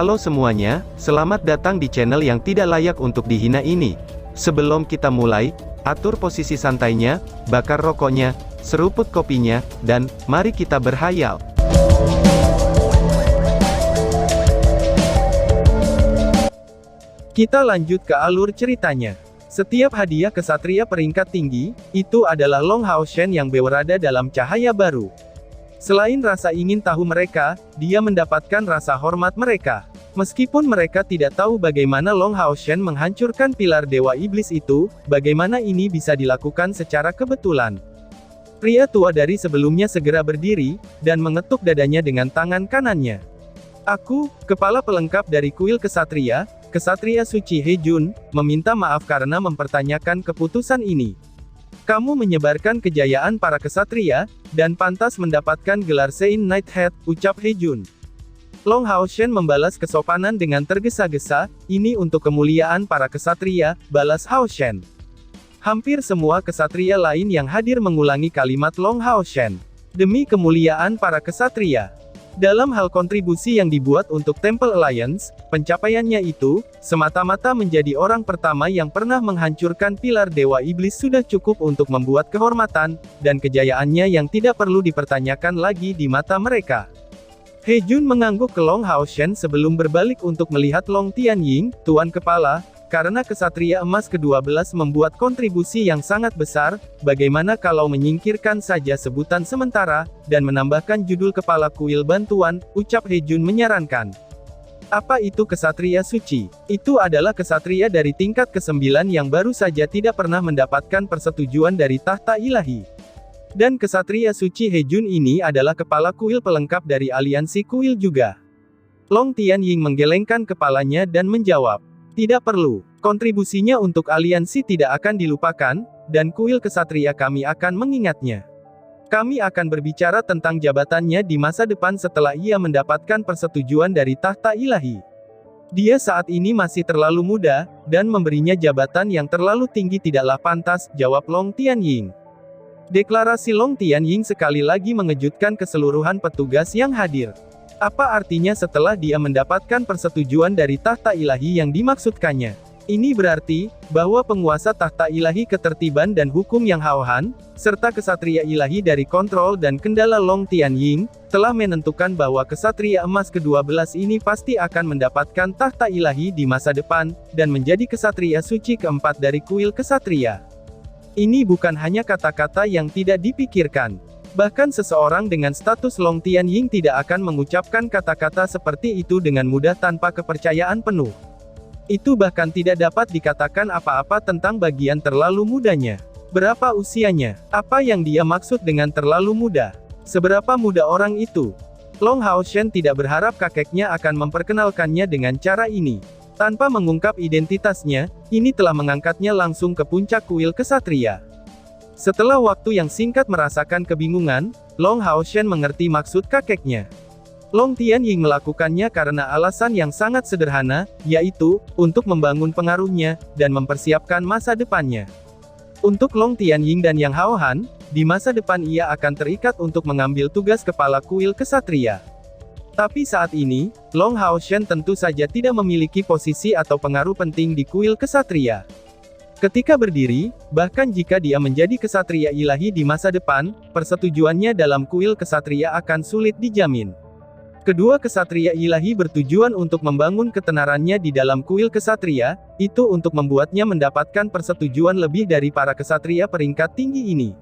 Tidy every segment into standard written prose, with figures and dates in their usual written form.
Halo semuanya, selamat datang di channel yang tidak layak untuk dihina ini. Sebelum kita mulai, atur posisi santainya, bakar rokoknya, seruput kopinya, dan mari kita berhayal. Kita lanjut ke alur ceritanya. Setiap hadiah kesatria peringkat tinggi, itu adalah Long Hao Shen yang berada dalam cahaya baru. Selain rasa ingin tahu mereka, dia mendapatkan rasa hormat mereka. Meskipun mereka tidak tahu bagaimana Long Hao Shen menghancurkan pilar Dewa Iblis itu, bagaimana ini bisa dilakukan secara kebetulan. Pria tua dari sebelumnya segera berdiri, dan mengetuk dadanya dengan tangan kanannya. Aku, kepala pelengkap dari kuil kesatria, Kesatria Suci He Jun, meminta maaf karena mempertanyakan keputusan ini. Kamu menyebarkan kejayaan para kesatria, dan pantas mendapatkan gelar Sein Knighthead, ucap He Jun. Long Hao Shen membalas kesopanan dengan tergesa-gesa, ini untuk kemuliaan para kesatria, balas Hao Shen. Hampir semua kesatria lain yang hadir mengulangi kalimat Long Hao Shen. Demi kemuliaan para kesatria. Dalam hal kontribusi yang dibuat untuk Temple Alliance, pencapaiannya itu, semata-mata menjadi orang pertama yang pernah menghancurkan pilar Dewa Iblis sudah cukup untuk membuat kehormatan, dan kejayaannya yang tidak perlu dipertanyakan lagi di mata mereka. He Jun mengangguk ke Long Hao Shen sebelum berbalik untuk melihat Long Tianying, Tuan Kepala, karena kesatria emas ke-12 membuat kontribusi yang sangat besar, bagaimana kalau menyingkirkan saja sebutan sementara, dan menambahkan judul Kepala Kuil Bantuan, ucap He Jun menyarankan. Apa itu kesatria suci? Itu adalah kesatria dari tingkat ke-9 yang baru saja tidak pernah mendapatkan persetujuan dari tahta ilahi. Dan kesatria suci He Jun ini adalah kepala kuil pelengkap dari aliansi kuil juga. Long Tianying menggelengkan kepalanya dan menjawab. Tidak perlu. Kontribusinya untuk aliansi tidak akan dilupakan, dan kuil kesatria kami akan mengingatnya. Kami akan berbicara tentang jabatannya di masa depan setelah ia mendapatkan persetujuan dari tahta ilahi. Dia saat ini masih terlalu muda, dan memberinya jabatan yang terlalu tinggi tidaklah pantas, jawab Long Tianying. Deklarasi Long Tianying sekali lagi mengejutkan keseluruhan petugas yang hadir. Apa artinya setelah dia mendapatkan persetujuan dari tahta ilahi yang dimaksudkannya? Ini berarti, bahwa penguasa tahta ilahi ketertiban dan hukum yang Hao Han, serta kesatria ilahi dari kontrol dan kendala Long Tianying, telah menentukan bahwa kesatria emas ke-12 ini pasti akan mendapatkan tahta ilahi di masa depan, dan menjadi kesatria suci keempat dari kuil kesatria. Ini bukan hanya kata-kata yang tidak dipikirkan. Bahkan seseorang dengan status Long Tianying tidak akan mengucapkan kata-kata seperti itu dengan mudah tanpa kepercayaan penuh. Itu bahkan tidak dapat dikatakan apa-apa tentang bagian terlalu mudanya. Berapa usianya? Apa yang dia maksud dengan terlalu muda? Seberapa muda orang itu? Long Hao Shen tidak berharap kakeknya akan memperkenalkannya dengan cara ini. Tanpa mengungkap identitasnya, ini telah mengangkatnya langsung ke puncak kuil kesatria. Setelah waktu yang singkat merasakan kebingungan, Long Hao Shen mengerti maksud kakeknya. Long Tianying melakukannya karena alasan yang sangat sederhana, yaitu, untuk membangun pengaruhnya, dan mempersiapkan masa depannya. Untuk Long Tianying dan Yang Hao Han, di masa depan ia akan terikat untuk mengambil tugas kepala kuil kesatria. Tapi saat ini, Long Hao Shen tentu saja tidak memiliki posisi atau pengaruh penting di kuil kesatria. Ketika berdiri, bahkan jika dia menjadi kesatria ilahi di masa depan, persetujuannya dalam kuil kesatria akan sulit dijamin. Kedua kesatria ilahi bertujuan untuk membangun ketenarannya di dalam kuil kesatria, itu untuk membuatnya mendapatkan persetujuan lebih dari para kesatria peringkat tinggi ini.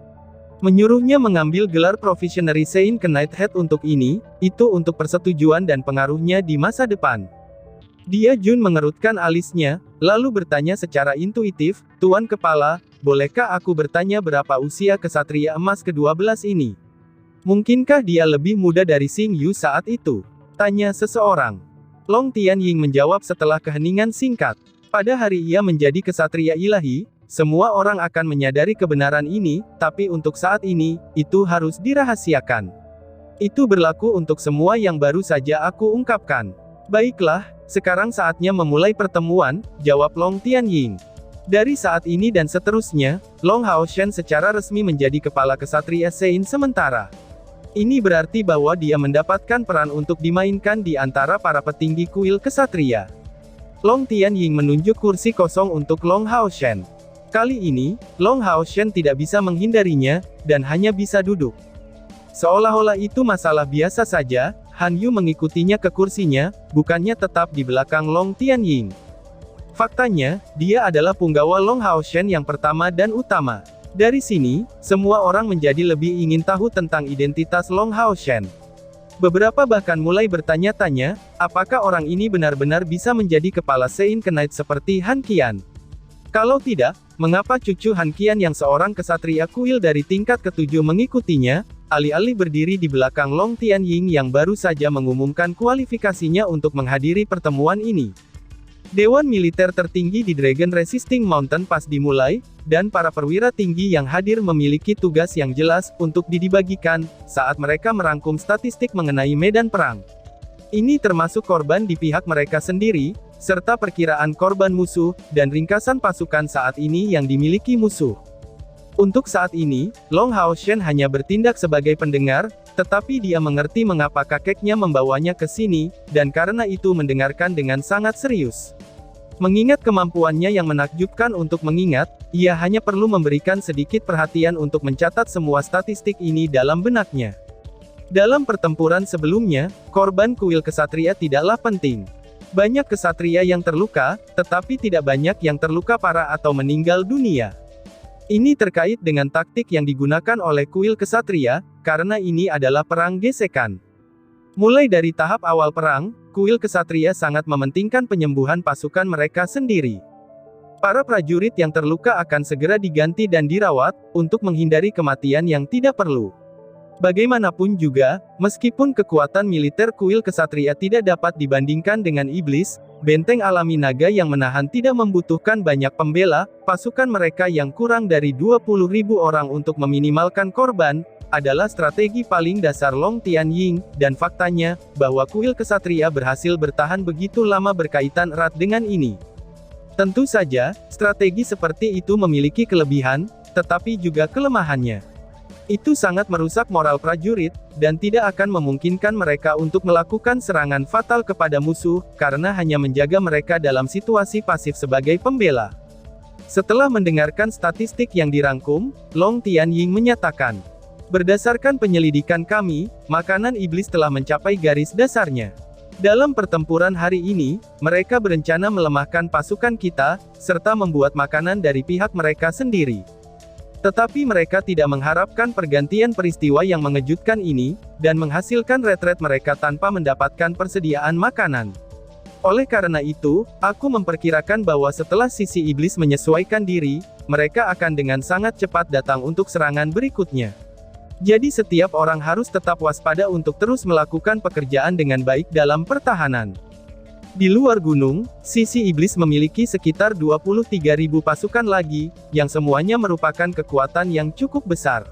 Menyuruhnya mengambil gelar Provisionary Sein Knighthead untuk ini, itu untuk persetujuan dan pengaruhnya di masa depan. Dia Jun mengerutkan alisnya, lalu bertanya secara intuitif, Tuan Kepala, bolehkah aku bertanya berapa usia kesatria emas ke-12 ini? Mungkinkah dia lebih muda dari Xing Yu saat itu? Tanya seseorang. Long Tianying menjawab setelah keheningan singkat. Pada hari ia menjadi kesatria ilahi, semua orang akan menyadari kebenaran ini, tapi untuk saat ini, itu harus dirahasiakan. Itu berlaku untuk semua yang baru saja aku ungkapkan. Baiklah, sekarang saatnya memulai pertemuan, jawab Long Tianying. Dari saat ini dan seterusnya, Long Hao Shen secara resmi menjadi kepala kesatria Sein sementara. Ini berarti bahwa dia mendapatkan peran untuk dimainkan di antara para petinggi kuil kesatria. Long Tianying menunjuk kursi kosong untuk Long Haoshen. Kali ini, Long Haoshen tidak bisa menghindarinya, dan hanya bisa duduk. Seolah-olah itu masalah biasa saja, Han Yu mengikutinya ke kursinya, bukannya tetap di belakang Long Tianying. Faktanya, dia adalah punggawa Long Haoshen yang pertama dan utama. Dari sini, semua orang menjadi lebih ingin tahu tentang identitas Long Haoshen. Beberapa bahkan mulai bertanya-tanya, apakah orang ini benar-benar bisa menjadi kepala Sein Knight seperti Han Qian? Kalau tidak, mengapa cucu Han Qian yang seorang kesatria kuil dari tingkat ketujuh mengikutinya, alih-alih berdiri di belakang Long Tianying yang baru saja mengumumkan kualifikasinya untuk menghadiri pertemuan ini? Dewan militer tertinggi di Dragon Resisting Mountain pas dimulai, dan para perwira tinggi yang hadir memiliki tugas yang jelas untuk dibagikan saat mereka merangkum statistik mengenai medan perang. Ini termasuk korban di pihak mereka sendiri, serta perkiraan korban musuh, dan ringkasan pasukan saat ini yang dimiliki musuh. Untuk saat ini, Long Haoshen hanya bertindak sebagai pendengar, tetapi dia mengerti mengapa kakeknya membawanya ke sini, dan karena itu mendengarkan dengan sangat serius. Mengingat kemampuannya yang menakjubkan untuk mengingat, ia hanya perlu memberikan sedikit perhatian untuk mencatat semua statistik ini dalam benaknya. Dalam pertempuran sebelumnya, korban kuil kesatria tidaklah penting. Banyak kesatria yang terluka, tetapi tidak banyak yang terluka parah atau meninggal dunia. Ini terkait dengan taktik yang digunakan oleh kuil kesatria, karena ini adalah perang gesekan. Mulai dari tahap awal perang, kuil kesatria sangat mementingkan penyembuhan pasukan mereka sendiri. Para prajurit yang terluka akan segera diganti dan dirawat, untuk menghindari kematian yang tidak perlu. Bagaimanapun juga, meskipun kekuatan militer kuil kesatria tidak dapat dibandingkan dengan iblis, benteng alami naga yang menahan tidak membutuhkan banyak pembela, pasukan mereka yang kurang dari 20.000 orang untuk meminimalkan korban, adalah strategi paling dasar Long Tianying, dan faktanya, bahwa kuil kesatria berhasil bertahan begitu lama berkaitan erat dengan ini. Tentu saja, strategi seperti itu memiliki kelebihan, tetapi juga kelemahannya. Itu sangat merusak moral prajurit, dan tidak akan memungkinkan mereka untuk melakukan serangan fatal kepada musuh, karena hanya menjaga mereka dalam situasi pasif sebagai pembela. Setelah mendengarkan statistik yang dirangkum, Long Tianying menyatakan, berdasarkan penyelidikan kami, makanan iblis telah mencapai garis dasarnya. Dalam pertempuran hari ini, mereka berencana melemahkan pasukan kita, serta membuat makanan dari pihak mereka sendiri. Tetapi mereka tidak mengharapkan pergantian peristiwa yang mengejutkan ini, dan menghasilkan retret mereka tanpa mendapatkan persediaan makanan. Oleh karena itu, aku memperkirakan bahwa setelah sisi iblis menyesuaikan diri, mereka akan dengan sangat cepat datang untuk serangan berikutnya. Jadi setiap orang harus tetap waspada untuk terus melakukan pekerjaan dengan baik dalam pertahanan. Di luar gunung, sisi iblis memiliki sekitar 23.000 pasukan lagi, yang semuanya merupakan kekuatan yang cukup besar.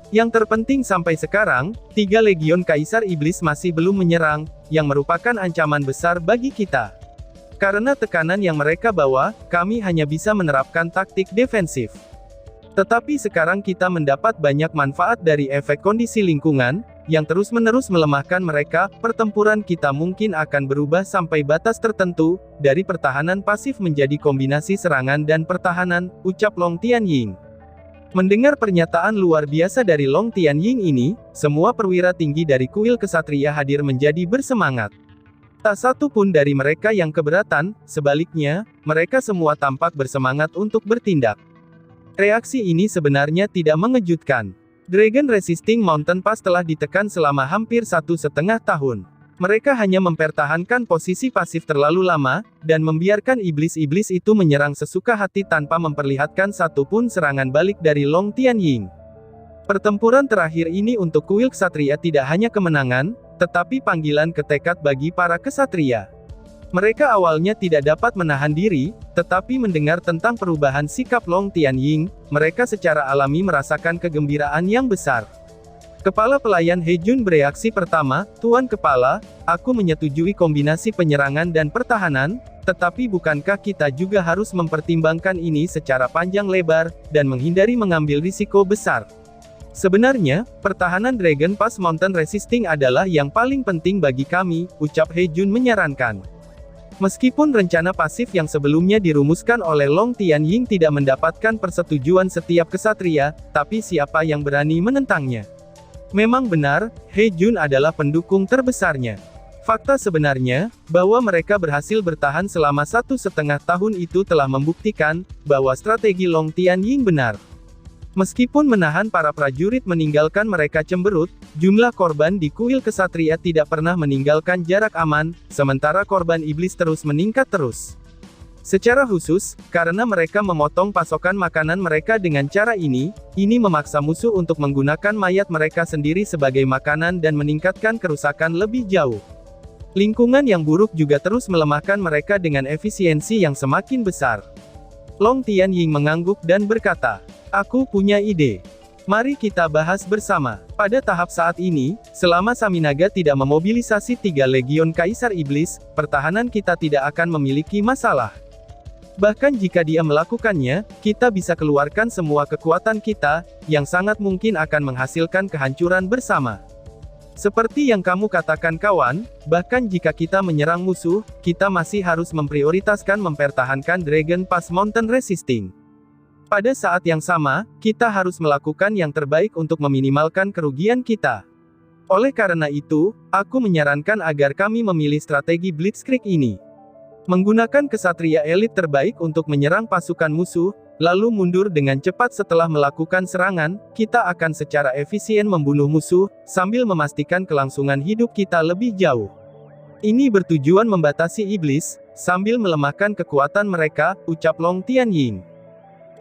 Yang terpenting sampai sekarang, 3 legion Kaisar Iblis masih belum menyerang, yang merupakan ancaman besar bagi kita. Karena tekanan yang mereka bawa, kami hanya bisa menerapkan taktik defensif. Tetapi sekarang kita mendapat banyak manfaat dari efek kondisi lingkungan, yang terus-menerus melemahkan mereka. Pertempuran kita mungkin akan berubah sampai batas tertentu, dari pertahanan pasif menjadi kombinasi serangan dan pertahanan, ucap Long Tianying. Mendengar pernyataan luar biasa dari Long Tianying ini, semua perwira tinggi dari kuil kesatria hadir menjadi bersemangat. Tak satu pun dari mereka yang keberatan, sebaliknya, mereka semua tampak bersemangat untuk bertindak. Reaksi ini sebenarnya tidak mengejutkan. Dragon Resisting Mountain Pass telah ditekan selama hampir 1,5 tahun. Mereka hanya mempertahankan posisi pasif terlalu lama, dan membiarkan iblis-iblis itu menyerang sesuka hati tanpa memperlihatkan satupun serangan balik dari Long Tianying. Pertempuran terakhir ini untuk kuil ksatria tidak hanya kemenangan, tetapi panggilan ke tekad bagi para kesatria. Mereka awalnya tidak dapat menahan diri, tetapi mendengar tentang perubahan sikap Long Tianying, mereka secara alami merasakan kegembiraan yang besar. Kepala pelayan Hejun bereaksi pertama, Tuan Kepala, aku menyetujui kombinasi penyerangan dan pertahanan, tetapi bukankah kita juga harus mempertimbangkan ini secara panjang lebar, dan menghindari mengambil risiko besar? Sebenarnya, pertahanan Dragon Pass Mountain Resisting adalah yang paling penting bagi kami, ucap He Jun menyarankan. Meskipun rencana pasif yang sebelumnya dirumuskan oleh Long Tianying tidak mendapatkan persetujuan setiap kesatria, tapi siapa yang berani menentangnya? Memang benar, He Jun adalah pendukung terbesarnya. Fakta sebenarnya, bahwa mereka berhasil bertahan selama 1,5 tahun itu telah membuktikan, bahwa strategi Long Tianying benar. Meskipun menahan para prajurit meninggalkan mereka cemberut, jumlah korban di kuil kesatria tidak pernah meninggalkan jarak aman, sementara korban iblis terus meningkat terus. Secara khusus, karena mereka memotong pasokan makanan mereka dengan cara ini memaksa musuh untuk menggunakan mayat mereka sendiri sebagai makanan dan meningkatkan kerusakan lebih jauh. Lingkungan yang buruk juga terus melemahkan mereka dengan efisiensi yang semakin besar. Long Tianying mengangguk dan berkata, "Aku punya ide. Mari kita bahas bersama." Pada tahap saat ini, selama Saminaga tidak memobilisasi 3 Legion Kaisar Iblis, pertahanan kita tidak akan memiliki masalah. Bahkan jika dia melakukannya, kita bisa keluarkan semua kekuatan kita, yang sangat mungkin akan menghasilkan kehancuran bersama. Seperti yang kamu katakan kawan, bahkan jika kita menyerang musuh, kita masih harus memprioritaskan mempertahankan Dragon Pass Mountain Resisting. Pada saat yang sama, kita harus melakukan yang terbaik untuk meminimalkan kerugian kita. Oleh karena itu, aku menyarankan agar kami memilih strategi Blitzkrieg ini. Menggunakan kesatria elit terbaik untuk menyerang pasukan musuh, lalu mundur dengan cepat setelah melakukan serangan, kita akan secara efisien membunuh musuh, sambil memastikan kelangsungan hidup kita lebih jauh. Ini bertujuan membatasi iblis, sambil melemahkan kekuatan mereka, ucap Long Tianying.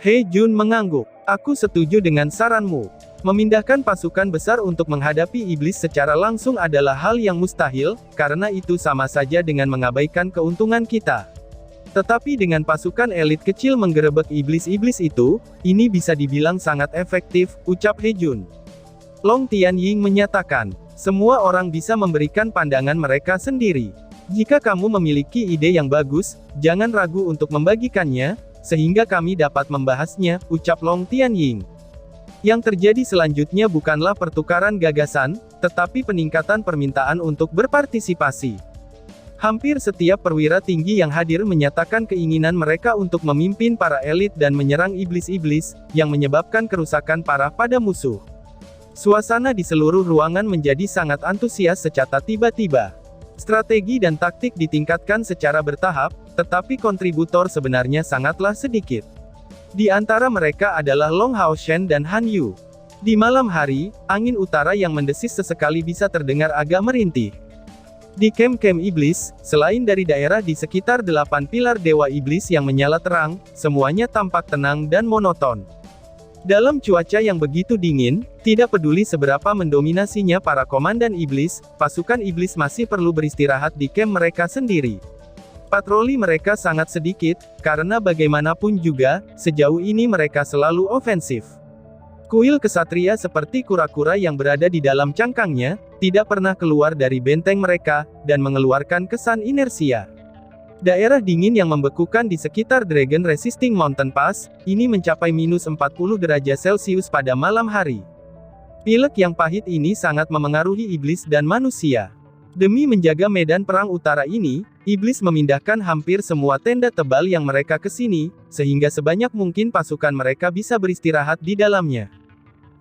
He Jun mengangguk. Aku setuju dengan saranmu. Memindahkan pasukan besar untuk menghadapi iblis secara langsung adalah hal yang mustahil, karena itu sama saja dengan mengabaikan keuntungan kita. Tetapi dengan pasukan elit kecil menggerebek iblis-iblis itu, ini bisa dibilang sangat efektif, ucap He Jun. Long Tianying menyatakan, semua orang bisa memberikan pandangan mereka sendiri. Jika kamu memiliki ide yang bagus, jangan ragu untuk membagikannya, sehingga kami dapat membahasnya, ucap Long Tianying. Yang terjadi selanjutnya bukanlah pertukaran gagasan, tetapi peningkatan permintaan untuk berpartisipasi. Hampir setiap perwira tinggi yang hadir menyatakan keinginan mereka untuk memimpin para elit dan menyerang iblis-iblis, yang menyebabkan kerusakan parah pada musuh. Suasana di seluruh ruangan menjadi sangat antusias secara tiba-tiba. Strategi dan taktik ditingkatkan secara bertahap, tetapi kontributor sebenarnya sangatlah sedikit. Di antara mereka adalah Long Haoshen dan Han Yu. Di malam hari, angin utara yang mendesis sesekali bisa terdengar agak merintih. Di kem-kem iblis, selain dari daerah di sekitar 8 pilar dewa iblis yang menyala terang, semuanya tampak tenang dan monoton. Dalam cuaca yang begitu dingin, tidak peduli seberapa mendominasinya para komandan iblis, pasukan iblis masih perlu beristirahat di kem mereka sendiri. Patroli mereka sangat sedikit, karena bagaimanapun juga, sejauh ini mereka selalu ofensif. Kuil kesatria seperti kura-kura yang berada di dalam cangkangnya, tidak pernah keluar dari benteng mereka, dan mengeluarkan kesan inersia. Daerah dingin yang membekukan di sekitar Dragon Resisting Mountain Pass, ini mencapai -40 derajat Celcius pada malam hari. Pilek yang pahit ini sangat memengaruhi iblis dan manusia. Demi menjaga medan perang utara ini, iblis memindahkan hampir semua tenda tebal yang mereka kesini, sehingga sebanyak mungkin pasukan mereka bisa beristirahat di dalamnya.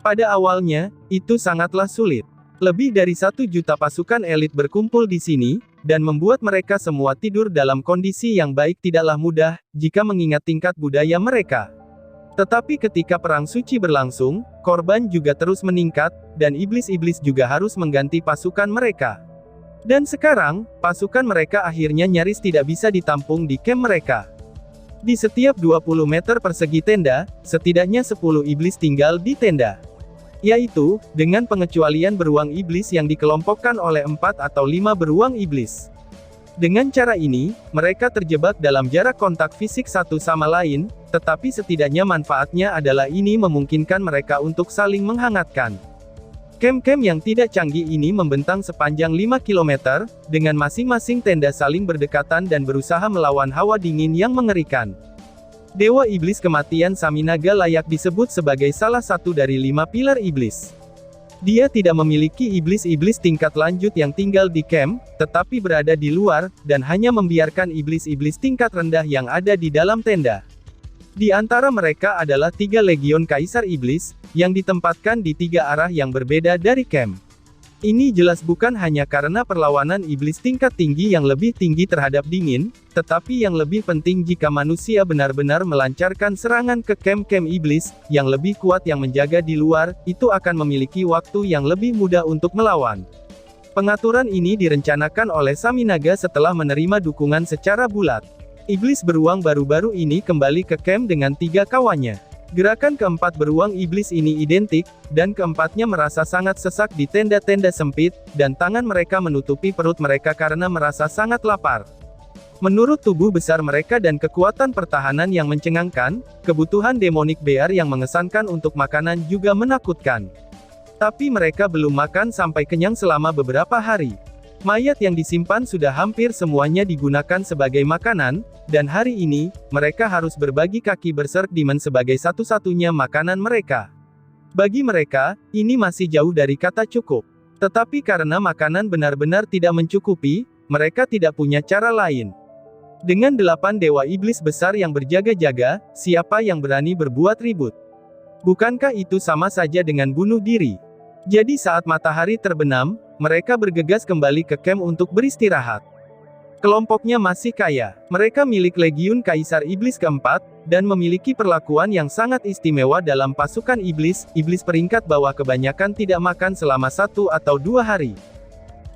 Pada awalnya, itu sangatlah sulit. Lebih dari 1 juta pasukan elit berkumpul di sini, dan membuat mereka semua tidur dalam kondisi yang baik tidaklah mudah, jika mengingat tingkat budaya mereka. Tetapi ketika perang suci berlangsung, korban juga terus meningkat, dan iblis-iblis juga harus mengganti pasukan mereka. Dan sekarang, pasukan mereka akhirnya nyaris tidak bisa ditampung di kem mereka. Di setiap 20 meter persegi tenda, setidaknya 10 iblis tinggal di tenda. Yaitu, dengan pengecualian beruang iblis yang dikelompokkan oleh 4 atau 5 beruang iblis. Dengan cara ini, mereka terjebak dalam jarak kontak fisik satu sama lain, tetapi setidaknya manfaatnya adalah ini memungkinkan mereka untuk saling menghangatkan. Kem-kem yang tidak canggih ini membentang sepanjang 5 km, dengan masing-masing tenda saling berdekatan dan berusaha melawan hawa dingin yang mengerikan. Dewa Iblis Kematian Saminaga layak disebut sebagai salah satu dari 5 pilar iblis. Dia tidak memiliki iblis-iblis tingkat lanjut yang tinggal di camp, tetapi berada di luar, dan hanya membiarkan iblis-iblis tingkat rendah yang ada di dalam tenda. Di antara mereka adalah 3 legion Kaisar Iblis, yang ditempatkan di 3 arah yang berbeda dari camp. Ini jelas bukan hanya karena perlawanan iblis tingkat tinggi yang lebih tinggi terhadap dingin, tetapi yang lebih penting jika manusia benar-benar melancarkan serangan ke camp-camp iblis, yang lebih kuat yang menjaga di luar, itu akan memiliki waktu yang lebih mudah untuk melawan. Pengaturan ini direncanakan oleh Saminaga setelah menerima dukungan secara bulat. Iblis beruang baru-baru ini kembali ke camp dengan 3 kawannya. Gerakan keempat beruang iblis ini identik, dan keempatnya merasa sangat sesak di tenda-tenda sempit, dan tangan mereka menutupi perut mereka karena merasa sangat lapar. Menurut tubuh besar mereka dan kekuatan pertahanan yang mencengangkan, kebutuhan demonik bear yang mengesankan untuk makanan juga menakutkan. Tapi mereka belum makan sampai kenyang selama beberapa hari. Mayat yang disimpan sudah hampir semuanya digunakan sebagai makanan, dan hari ini, mereka harus berbagi kaki Berserk Demon sebagai satu-satunya makanan mereka. Bagi mereka, ini masih jauh dari kata cukup. Tetapi karena makanan benar-benar tidak mencukupi, mereka tidak punya cara lain. Dengan 8 dewa iblis besar yang berjaga-jaga, siapa yang berani berbuat ribut? Bukankah itu sama saja dengan bunuh diri? Jadi saat matahari terbenam, mereka bergegas kembali ke camp untuk beristirahat. Kelompoknya masih kaya. Mereka milik Legiun Kaisar Iblis keempat, dan memiliki perlakuan yang sangat istimewa dalam pasukan iblis. Iblis peringkat bawah kebanyakan tidak makan selama 1 atau 2 hari.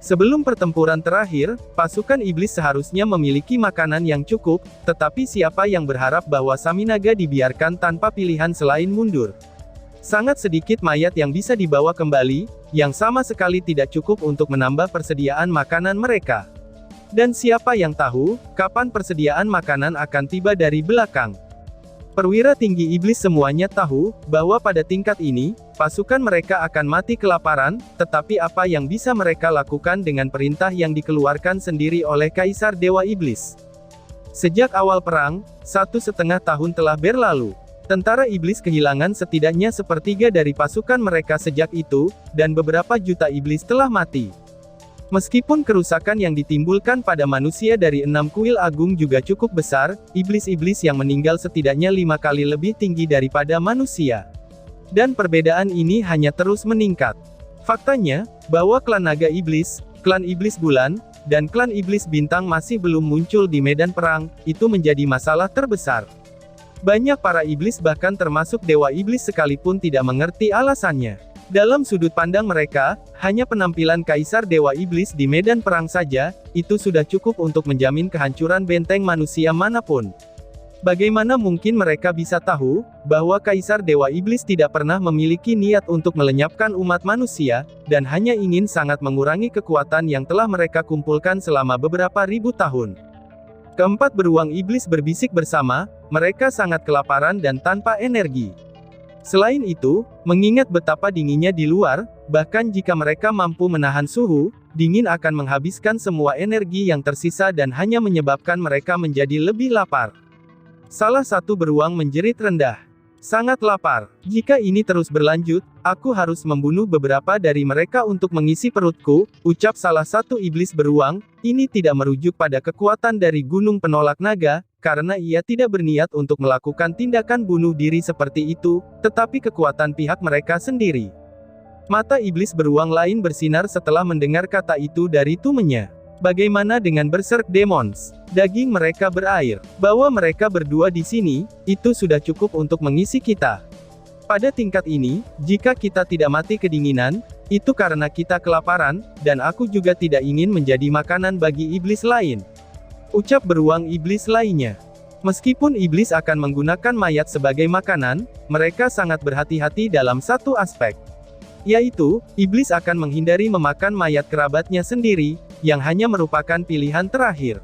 Sebelum pertempuran terakhir, pasukan iblis seharusnya memiliki makanan yang cukup, tetapi siapa yang berharap bahwa Saminaga dibiarkan tanpa pilihan selain mundur? Sangat sedikit mayat yang bisa dibawa kembali, yang sama sekali tidak cukup untuk menambah persediaan makanan mereka. Dan siapa yang tahu, kapan persediaan makanan akan tiba dari belakang. Perwira tinggi iblis semuanya tahu, bahwa pada tingkat ini, pasukan mereka akan mati kelaparan, tetapi apa yang bisa mereka lakukan dengan perintah yang dikeluarkan sendiri oleh Kaisar Dewa Iblis? Sejak awal perang, 1,5 tahun telah berlalu. Tentara iblis kehilangan setidaknya sepertiga dari pasukan mereka sejak itu, dan beberapa juta iblis telah mati. Meskipun kerusakan yang ditimbulkan pada manusia dari 6 kuil agung juga cukup besar, iblis-iblis yang meninggal setidaknya 5 kali lebih tinggi daripada manusia. Dan perbedaan ini hanya terus meningkat. Faktanya, bahwa klan naga iblis, klan iblis bulan, dan klan iblis bintang masih belum muncul di medan perang, itu menjadi masalah terbesar. Banyak para iblis bahkan termasuk dewa iblis sekalipun tidak mengerti alasannya. Dalam sudut pandang mereka, hanya penampilan Kaisar Dewa Iblis di medan perang saja, itu sudah cukup untuk menjamin kehancuran benteng manusia manapun. Bagaimana mungkin mereka bisa tahu, bahwa Kaisar Dewa Iblis tidak pernah memiliki niat untuk melenyapkan umat manusia, dan hanya ingin sangat mengurangi kekuatan yang telah mereka kumpulkan selama beberapa ribu tahun. Keempat beruang iblis berbisik bersama, mereka sangat kelaparan dan tanpa energi. Selain itu, mengingat betapa dinginnya di luar, bahkan jika mereka mampu menahan suhu, dingin akan menghabiskan semua energi yang tersisa dan hanya menyebabkan mereka menjadi lebih lapar. Salah satu beruang menjerit rendah. Sangat lapar. Jika ini terus berlanjut, aku harus membunuh beberapa dari mereka untuk mengisi perutku, ucap salah satu iblis beruang. Ini tidak merujuk pada kekuatan dari gunung penolak naga, karena ia tidak berniat untuk melakukan tindakan bunuh diri seperti itu, tetapi kekuatan pihak mereka sendiri. Mata iblis beruang lain bersinar setelah mendengar kata itu dari tumennya. Bagaimana dengan Berserk Demons? Daging mereka berair. Bahwa mereka berdua di sini, itu sudah cukup untuk mengisi kita. Pada tingkat ini, jika kita tidak mati kedinginan, itu karena kita kelaparan, dan aku juga tidak ingin menjadi makanan bagi iblis lain. Ucap beruang iblis lainnya. Meskipun iblis akan menggunakan mayat sebagai makanan, mereka sangat berhati-hati dalam satu aspek. Yaitu, iblis akan menghindari memakan mayat kerabatnya sendiri, yang hanya merupakan pilihan terakhir.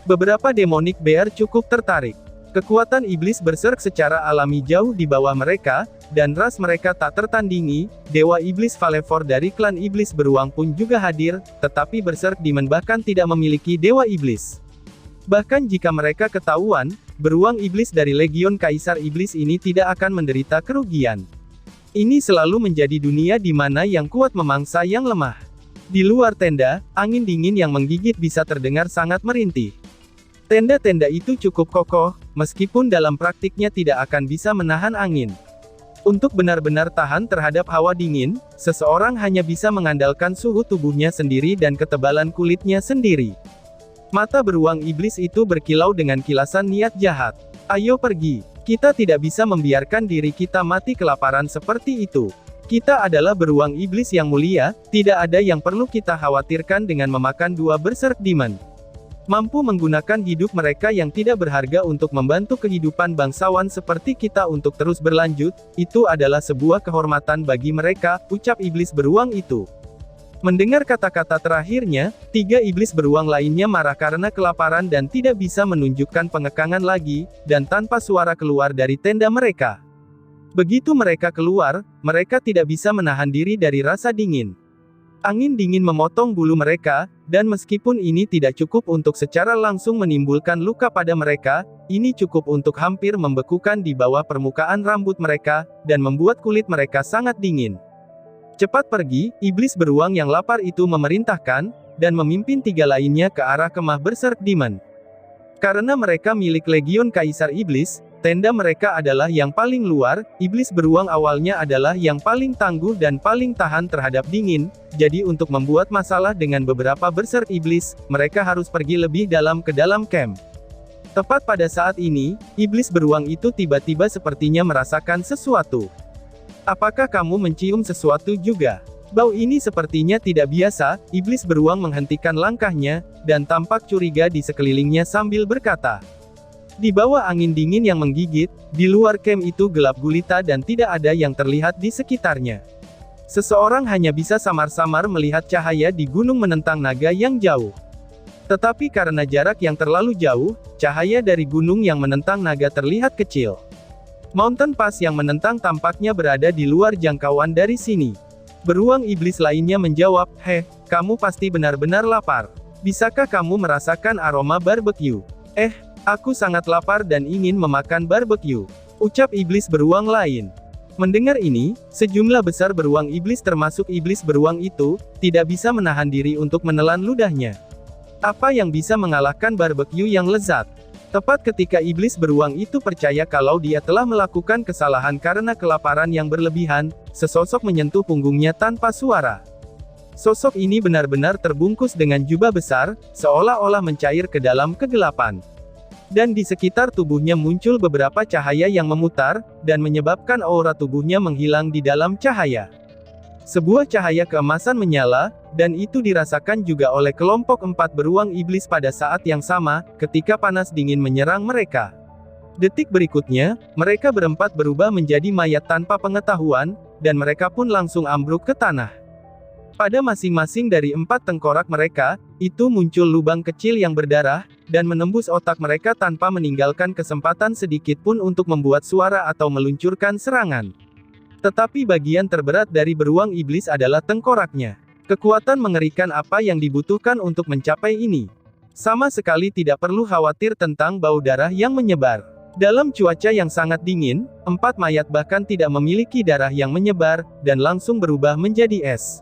Beberapa demonic bear cukup tertarik. Kekuatan iblis berserk secara alami jauh di bawah mereka, dan ras mereka tak tertandingi. Dewa iblis Valevor dari klan iblis beruang pun juga hadir, tetapi Berserk Demon bahkan tidak memiliki dewa iblis. Bahkan jika mereka ketahuan, beruang iblis dari Legion Kaisar Iblis ini tidak akan menderita kerugian. Ini selalu menjadi dunia di mana yang kuat memangsa yang lemah. Di luar tenda, angin dingin yang menggigit bisa terdengar sangat merintih. Tenda-tenda itu cukup kokoh, meskipun dalam praktiknya tidak akan bisa menahan angin. Untuk benar-benar tahan terhadap hawa dingin, seseorang hanya bisa mengandalkan suhu tubuhnya sendiri dan ketebalan kulitnya sendiri. Mata beruang iblis itu berkilau dengan kilasan niat jahat. Ayo pergi. Kita tidak bisa membiarkan diri kita mati kelaparan seperti itu. Kita adalah beruang iblis yang mulia, tidak ada yang perlu kita khawatirkan dengan memakan dua berserk demon. Mampu menggunakan hidup mereka yang tidak berharga untuk membantu kehidupan bangsawan seperti kita untuk terus berlanjut, itu adalah sebuah kehormatan bagi mereka, ucap iblis beruang itu. Mendengar kata-kata terakhirnya, 3 iblis beruang lainnya marah karena kelaparan dan tidak bisa menunjukkan pengekangan lagi, dan tanpa suara keluar dari tenda mereka. Begitu mereka keluar, mereka tidak bisa menahan diri dari rasa dingin. Angin dingin memotong bulu mereka, dan meskipun ini tidak cukup untuk secara langsung menimbulkan luka pada mereka, ini cukup untuk hampir membekukan di bawah permukaan rambut mereka, dan membuat kulit mereka sangat dingin. Cepat pergi, iblis beruang yang lapar itu memerintahkan, dan memimpin 3 lainnya ke arah kemah berserk demon. Karena mereka milik Legion Kaisar Iblis, tenda mereka adalah yang paling luar, iblis beruang awalnya adalah yang paling tangguh dan paling tahan terhadap dingin, jadi untuk membuat masalah dengan beberapa berserk iblis, mereka harus pergi lebih dalam ke dalam camp. Tepat pada saat ini, iblis beruang itu tiba-tiba sepertinya merasakan sesuatu. Apakah kamu mencium sesuatu juga? Bau ini sepertinya tidak biasa, iblis beruang menghentikan langkahnya, dan tampak curiga di sekelilingnya sambil berkata. Di bawah angin dingin yang menggigit, di luar camp itu gelap gulita dan tidak ada yang terlihat di sekitarnya. Seseorang hanya bisa samar-samar melihat cahaya di gunung menentang naga yang jauh. Tetapi karena jarak yang terlalu jauh, cahaya dari gunung yang menentang naga terlihat kecil. Mountain Pass yang menentang tampaknya berada di luar jangkauan dari sini. Beruang iblis lainnya menjawab, "Heh, kamu pasti benar-benar lapar. Bisakah kamu merasakan aroma barbecue?" Aku sangat lapar dan ingin memakan barbecue," ucap iblis beruang lain. Mendengar ini, sejumlah besar beruang iblis termasuk iblis beruang itu, tidak bisa menahan diri untuk menelan ludahnya. Apa yang bisa mengalahkan barbecue yang lezat? Tepat ketika iblis beruang itu percaya kalau dia telah melakukan kesalahan karena kelaparan yang berlebihan, sesosok menyentuh punggungnya tanpa suara. Sosok ini benar-benar terbungkus dengan jubah besar, seolah-olah mencair ke dalam kegelapan. Dan di sekitar tubuhnya muncul beberapa cahaya yang memutar, dan menyebabkan aura tubuhnya menghilang di dalam cahaya. Sebuah cahaya keemasan menyala, dan itu dirasakan juga oleh kelompok 4 beruang iblis pada saat yang sama, ketika panas dingin menyerang mereka. Detik berikutnya, mereka berempat berubah menjadi mayat tanpa pengetahuan, dan mereka pun langsung ambruk ke tanah. Pada masing-masing dari 4 tengkorak mereka, itu muncul lubang kecil yang berdarah, dan menembus otak mereka tanpa meninggalkan kesempatan sedikit pun untuk membuat suara atau meluncurkan serangan. Tetapi bagian terberat dari beruang iblis adalah tengkoraknya. Kekuatan mengerikan apa yang dibutuhkan untuk mencapai ini. Sama sekali tidak perlu khawatir tentang bau darah yang menyebar. Dalam cuaca yang sangat dingin, 4 mayat bahkan tidak memiliki darah yang menyebar, dan langsung berubah menjadi es.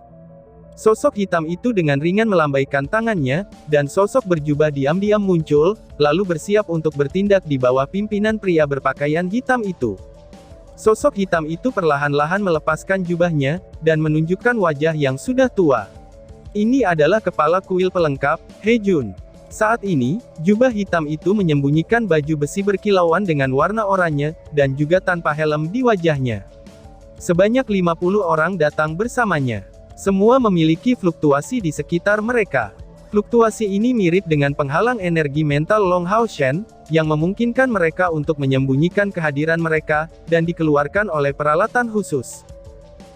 Sosok hitam itu dengan ringan melambaikan tangannya, dan sosok berjubah diam-diam muncul, lalu bersiap untuk bertindak di bawah pimpinan pria berpakaian hitam itu. Sosok hitam itu perlahan-lahan melepaskan jubahnya, dan menunjukkan wajah yang sudah tua. Ini adalah kepala kuil pelengkap, Hejun. Saat ini, jubah hitam itu menyembunyikan baju besi berkilauan dengan warna oranye, dan juga tanpa helm di wajahnya. Sebanyak 50 orang datang bersamanya. Semua memiliki fluktuasi di sekitar mereka. Fluktuasi ini mirip dengan penghalang energi mental Long Hao Shen, yang memungkinkan mereka untuk menyembunyikan kehadiran mereka, dan dikeluarkan oleh peralatan khusus.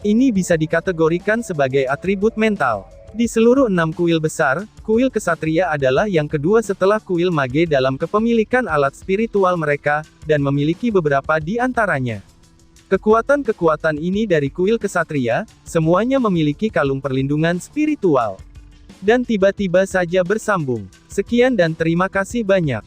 Ini bisa dikategorikan sebagai atribut mental. Di seluruh 6 kuil besar, kuil kesatria adalah yang kedua setelah kuil mage dalam kepemilikan alat spiritual mereka, dan memiliki beberapa di antaranya. Kekuatan-kekuatan ini dari kuil kesatria, semuanya memiliki kalung perlindungan spiritual. Dan tiba-tiba saja bersambung. Sekian dan terima kasih banyak.